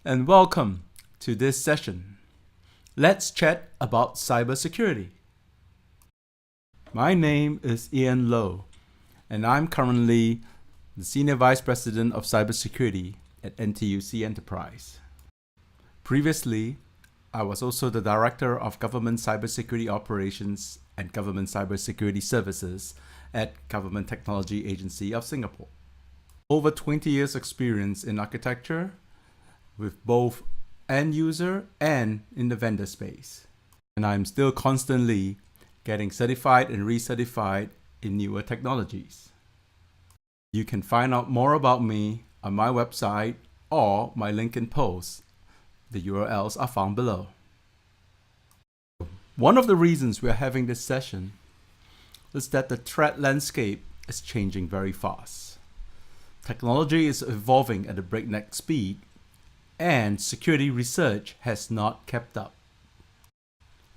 and welcome to this session. Let's chat about cybersecurity. My name is Ian Low, and I'm currently the Senior Vice President of Cybersecurity at NTUC Enterprise. Previously, I was also the Director of Government Cybersecurity Operations and Government Cybersecurity Services at Government Technology Agency of Singapore. Over 20 years experience in architecture with both end user and in the vendor space. And I'm still constantly getting certified and recertified in newer technologies. You can find out more about me on my website or my LinkedIn post. The URLs are found below. One of the reasons we're having this session is that the threat landscape is changing very fast. Technology is evolving at a breakneck speed, and security research has not kept up.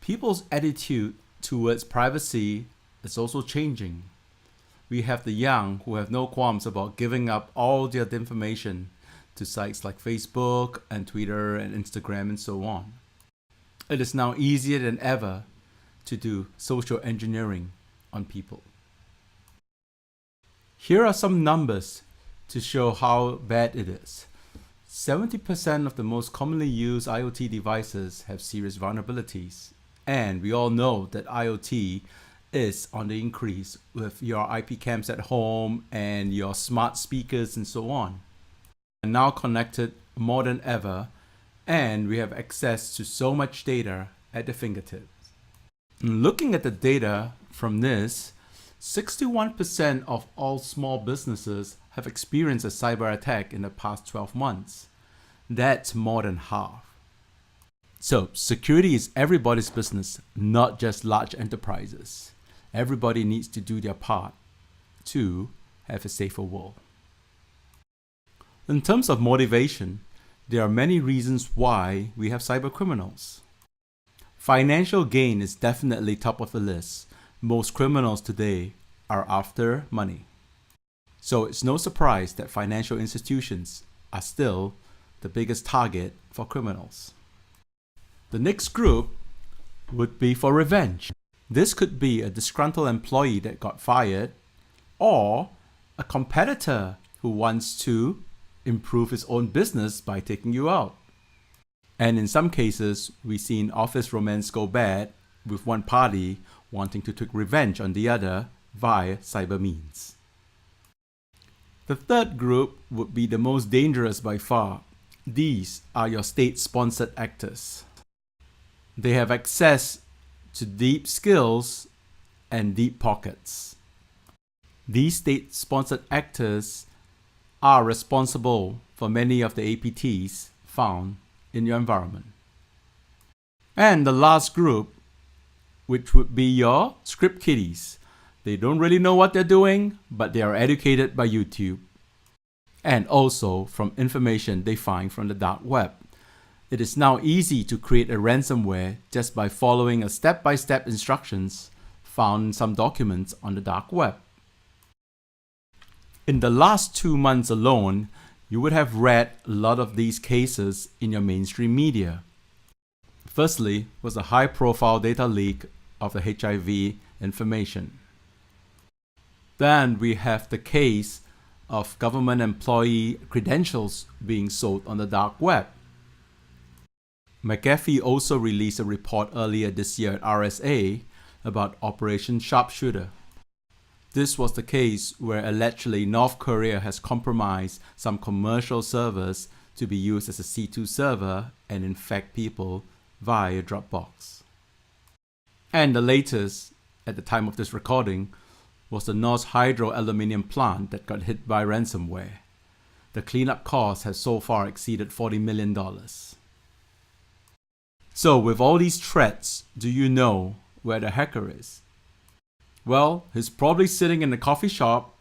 People's attitude towards privacy is also changing. We have the young who have no qualms about giving up all their information to sites like Facebook and Twitter and Instagram and so on. It is now easier than ever to do social engineering on people. Here are some numbers to show how bad it is. 70% of the most commonly used IoT devices have serious vulnerabilities. And we all know that IoT is on the increase with your IP cams at home and your smart speakers and so on. And now connected more than ever, and we have access to so much data at the fingertips. Looking at the data from this, 61% of all small businesses have experienced a cyber attack in the past 12 months. That's more than half. So security is everybody's business, not just large enterprises. Everybody needs to do their part to have a safer world. In terms of motivation, there are many reasons why we have cyber criminals. Financial gain is definitely top of the list. Most criminals today are after money. So it's no surprise that financial institutions are still the biggest target for criminals. The next group would be for revenge. This could be a disgruntled employee that got fired or a competitor who wants to improve his own business by taking you out. And in some cases, we've seen office romance go bad with one party wanting to take revenge on the other via cyber means. The third group would be the most dangerous by far. These are your state-sponsored actors. They have access to deep skills and deep pockets. These state-sponsored actors are responsible for many of the APTs found in your environment. And the last group, which would be your script kiddies. They don't really know what they're doing, but they are educated by YouTube and also from information they find from the dark web. It is now easy to create a ransomware just by following a step-by-step instructions found in some documents on the dark web. In the last 2 months alone, you would have read a lot of these cases in your mainstream media. Firstly was a high-profile data leak of the HIV information. Then we have the case of government employee credentials being sold on the dark web. McAfee also released a report earlier this year at RSA about Operation Sharpshooter. This was the case where allegedly North Korea has compromised some commercial servers to be used as a C2 server and infect people via Dropbox. And the latest, at the time of this recording, was the Norsk Hydro aluminium plant that got hit by ransomware. The cleanup cost has so far exceeded $40 million. So with all these threats, do you know where the hacker is? Well, he's probably sitting in a coffee shop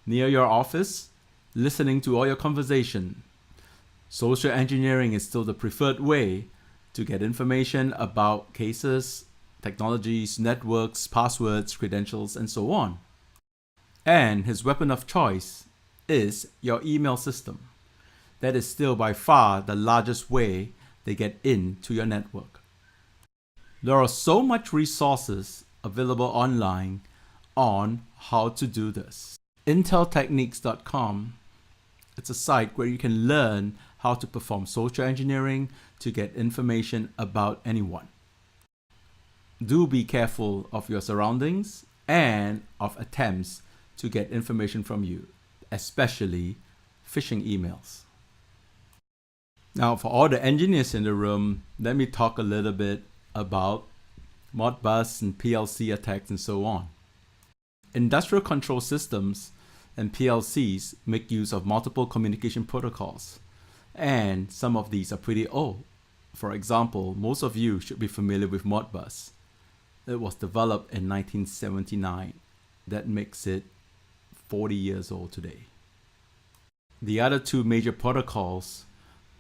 near your office, listening to all your conversation. Social engineering is still the preferred way to get information about cases, technologies, networks, passwords, credentials, and so on. And his weapon of choice is your email system. that is still by far the largest way they get into your network. There are so much resources available online on how to do this. Inteltechniques.com, it's a site where you can learn how to perform social engineering to get information about anyone. Do be careful of your surroundings and of attempts to get information from you, especially phishing emails. Now, for all the engineers in the room, let me talk a little bit about Modbus and PLC attacks and so on. Industrial control systems and PLCs make use of multiple communication protocols, and some of these are pretty old. For example, most of you should be familiar with Modbus. It was developed in 1979. That makes it 40 years old today. The other two major protocols,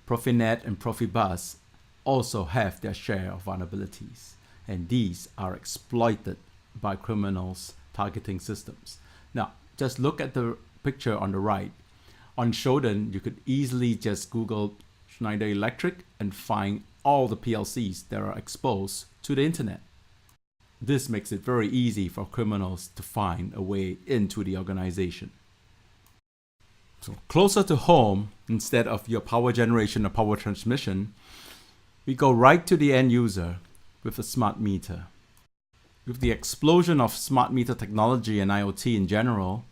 Profinet and Profibus, also have their share of vulnerabilities, and these are exploited by criminals targeting systems. Now, just look at the picture on the right. On Shodan, you could easily just Google Schneider Electric and find all the PLCs that are exposed to the internet. This makes it very easy for criminals to find a way into the organization. So closer to home, instead of your power generation or power transmission, we go right to the end user with a smart meter. With the explosion of smart meter technology and IoT in general,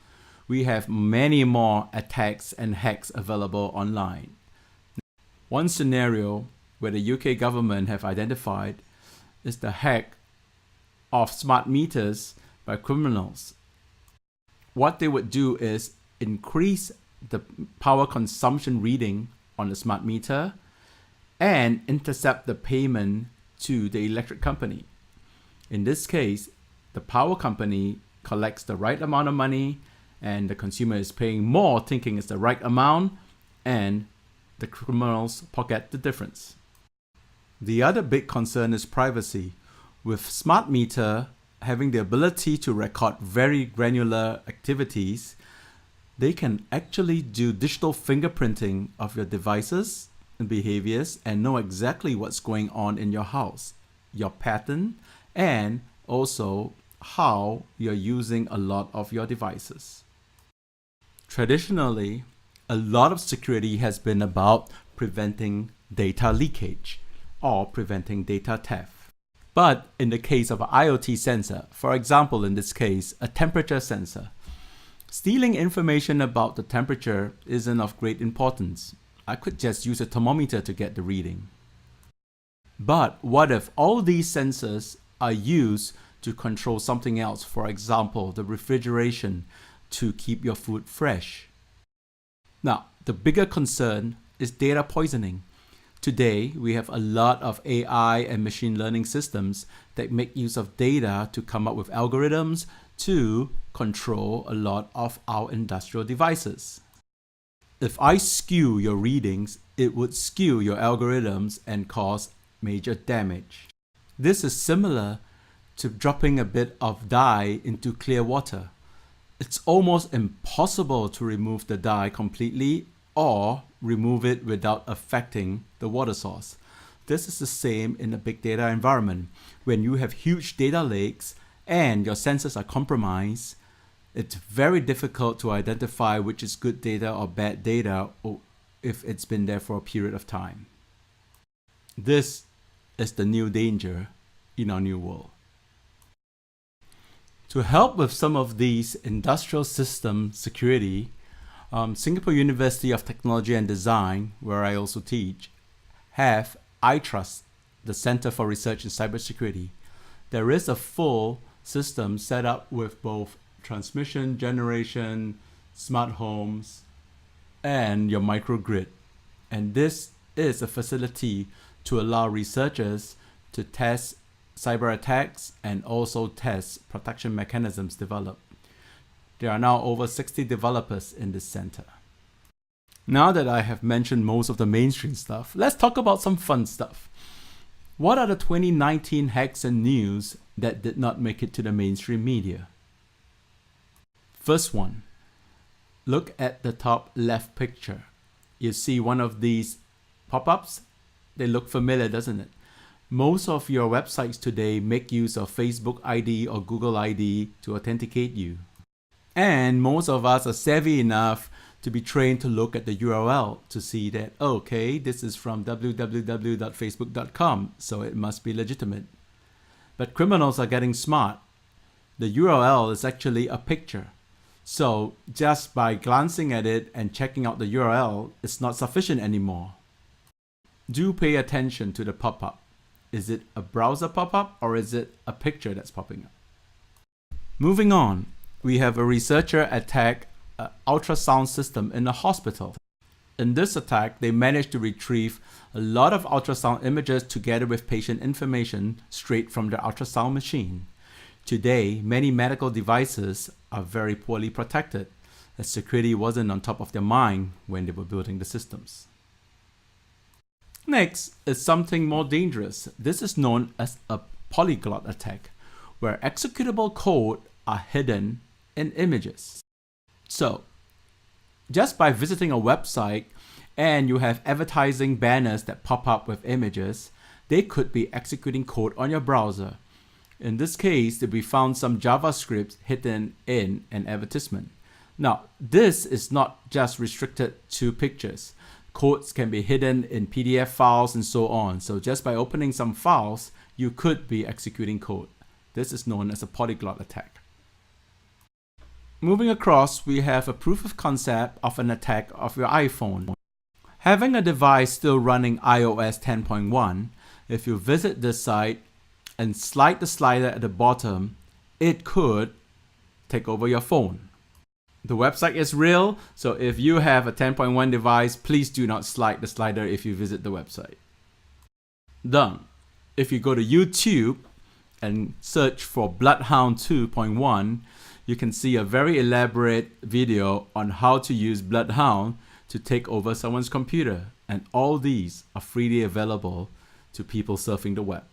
we have many more attacks and hacks available online. One scenario where the UK government have identified is the hack of smart meters by criminals. What they would do is increase the power consumption reading on the smart meter and intercept the payment to the electric company. In this case, the power company collects the right amount of money and the consumer is paying more thinking it's the right amount, and the criminals pocket the difference. The other big concern is privacy. With smart meter having the ability to record very granular activities, they can actually do digital fingerprinting of your devices and behaviors and know exactly what's going on in your house, your pattern, and also how you're using a lot of your devices. Traditionally, a lot of security has been about preventing data leakage or preventing data theft. But in the case of an IoT sensor, for example, in this case, a temperature sensor, stealing information about the temperature isn't of great importance. I could just use a thermometer to get the reading. But what if all these sensors are used to control something else, for example, the refrigeration to keep your food fresh? Now, the bigger concern is data poisoning. Today, we have a lot of AI and machine learning systems that make use of data to come up with algorithms to control a lot of our industrial devices. If I skew your readings, it would skew your algorithms and cause major damage. This is similar to dropping a bit of dye into clear water. It's almost impossible to remove the dye completely or remove it without affecting the water source. This is the same in a big data environment. When you have huge data lakes and your sensors are compromised, it's very difficult to identify which is good data or bad data, or if it's been there for a period of time. This is the new danger in our new world. To help with some of these industrial system security, Singapore University of Technology and Design, where I also teach, have iTrust, the Center for Research in Cybersecurity. There is a full system set up with both transmission, generation, smart homes, and your microgrid. And this is a facility to allow researchers to test cyber attacks and also test protection mechanisms developed. There are now over 60 developers in this center. Now that I have mentioned most of the mainstream stuff, let's talk about some fun stuff. What are the 2019 hacks and news that did not make it to the mainstream media? First one, look at the top left picture. you see one of these pop-ups, they look familiar, doesn't it? Most of your websites today make use of Facebook ID or Google ID to authenticate you. And most of us are savvy enough to be trained to look at the URL to see that, okay, this is from www.facebook.com, so it must be legitimate. But criminals are getting smart. The URL is actually a picture. So just by glancing at it and checking out the URL, it's not sufficient anymore. Do pay attention to the pop-up. Is it a browser pop-up or is it a picture that's popping up? Moving on, we have a researcher attack an ultrasound system in a hospital. In this attack, they managed to retrieve a lot of ultrasound images together with patient information straight from the ultrasound machine. Today, many medical devices are very poorly protected, as security wasn't on top of their mind when they were building the systems. Next is something more dangerous. This is known as a polyglot attack, where executable code are hidden in images. So, just by visiting a website and you have advertising banners that pop up with images, they could be executing code on your browser. In this case, we found some JavaScript hidden in an advertisement. Now, this is not just restricted to pictures. Codes can be hidden in PDF files and so on. So just by opening some files, you could be executing code. This is known as a polyglot attack. Moving across, we have a proof of concept of an attack of your iPhone. Having a device still running iOS 10.1, if you visit this site and slide the slider at the bottom, it could take over your phone. The website is real, so if you have a 10.1 device, please do not slide the slider if you visit the website. Done. If you go to YouTube and search for Bloodhound 2.1, you can see a very elaborate video on how to use Bloodhound to take over someone's computer. And all these are freely available to people surfing the web.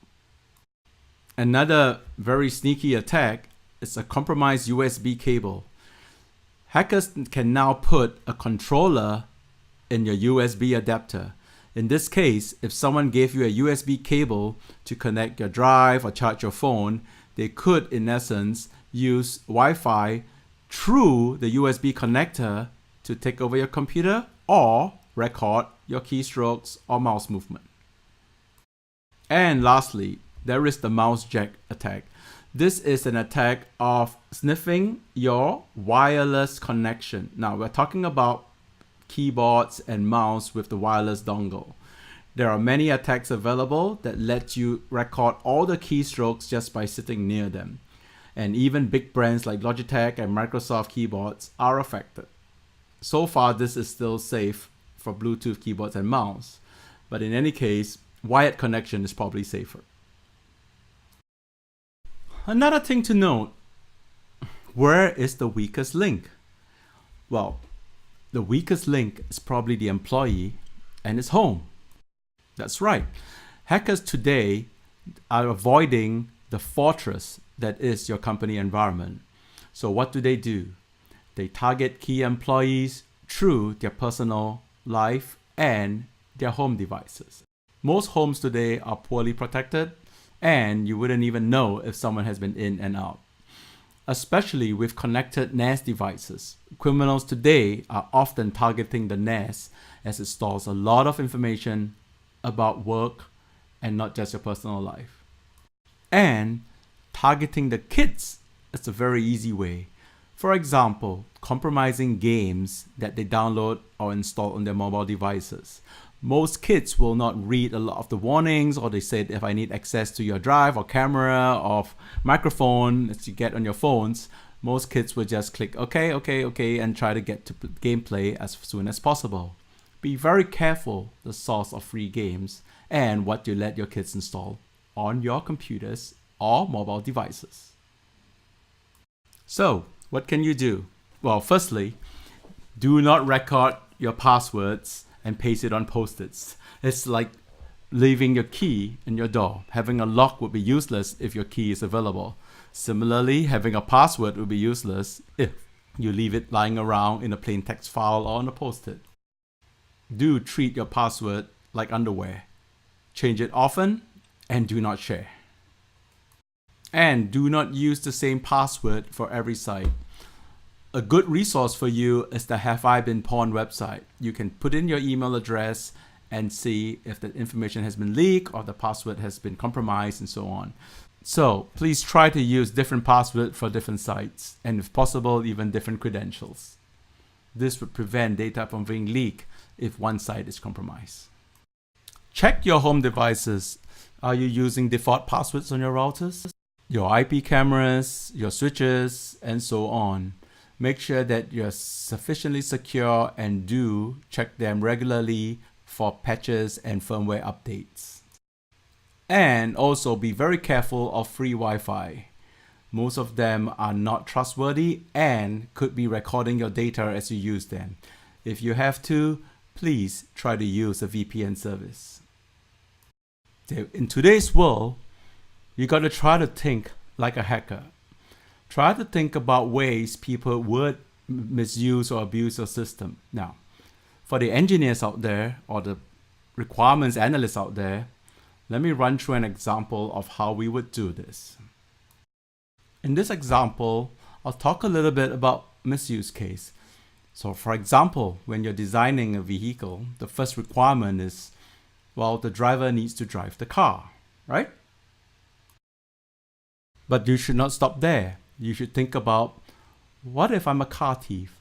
Another very sneaky attack is a compromised USB cable. Hackers can now put a controller in your USB adapter. In this case, if someone gave you a USB cable to connect your drive or charge your phone, they could, in essence, use Wi-Fi through the USB connector to take over your computer or record your keystrokes or mouse movement. And lastly, there is the mouse jack attack. This is an attack of sniffing your wireless connection. Now we're talking about keyboards and mouse with the wireless dongle. There are many attacks available that let you record all the keystrokes just by sitting near them. And even big brands like Logitech and Microsoft keyboards are affected. So far, this is still safe for Bluetooth keyboards and mouse, but in any case, wired connection is probably safer. Another thing to note, where is the weakest link? Well, the weakest link is probably the employee and his home. That's right. Hackers today are avoiding the fortress that is your company environment. So what do? They target key employees through their personal life and their home devices. Most homes today are poorly protected, and you wouldn't even know if someone has been in and out. Especially with connected NAS devices. Criminals today are often targeting the NAS as it stores a lot of information about work and not just your personal life. And targeting the kids is a very easy way. For example, compromising games that they download or install on their mobile devices. Most kids will not read a lot of the warnings, or they say if I need access to your drive or camera or microphone that you get on your phones, most kids will just click okay and try to get to gameplay as soon as possible. Be very careful the source of free games and what you let your kids install on your computers or mobile devices. So, what can you do? Well, firstly, do not record your passwords and paste it on post-its. It's like leaving your key in your door. Having a lock would be useless if your key is available. Similarly, having a password would be useless if you leave it lying around in a plain text file or on a post-it. do treat your password like underwear. Change it often and do not share. And do not use the same password for every site. A good resource for you is the Have I Been Pawned website. You can put in your email address and see if the information has been leaked or the password has been compromised and so on. So please try to use different passwords for different sites and if possible even different credentials. This would prevent data from being leaked if one site is compromised. Check your home devices. Are you using default passwords on your routers, your IP cameras, your switches, and so on? Make sure that you're sufficiently secure and do check them regularly for patches and firmware updates. And also be very careful of free Wi-Fi. Most of them are not trustworthy and could be recording your data as you use them. If you have to, please try to use a VPN service. In today's world, you got to try to think like a hacker. Try to think about ways people would misuse or abuse your system. Now, for the engineers out there or the requirements analysts out there, let me run through an example of how we would do this. In this example, I'll talk a little bit about misuse case. So for example, when you're designing a vehicle, the first requirement is, well, the driver needs to drive the car, right? But you should not stop there. You should think about, what if I'm a car thief?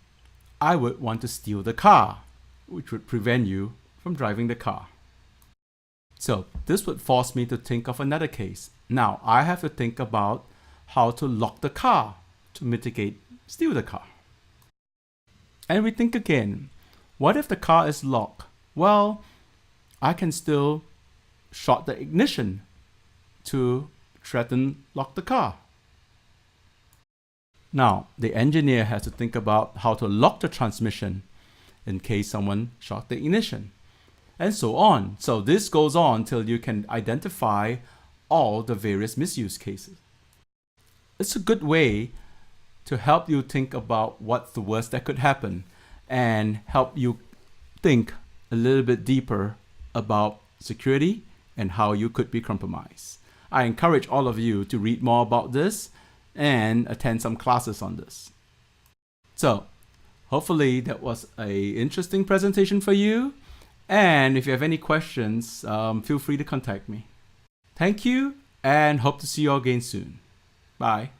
I would want to steal the car, which would prevent you from driving the car. So this would force me to think of another case. Now I have to think about how to lock the car to steal the car. And we think again, what if the car is locked? Well, I can still short the ignition to lock the car. Now, the engineer has to think about how to lock the transmission in case someone short the ignition, and so on. So this goes on till you can identify all the various misuse cases. It's a good way to help you think about what's the worst that could happen and help you think a little bit deeper about security and how you could be compromised. I encourage all of you to read more about this and attend some classes on this. So hopefully that was an interesting presentation for you. And if you have any questions, feel free to contact me. Thank you and hope to see you all again soon. Bye.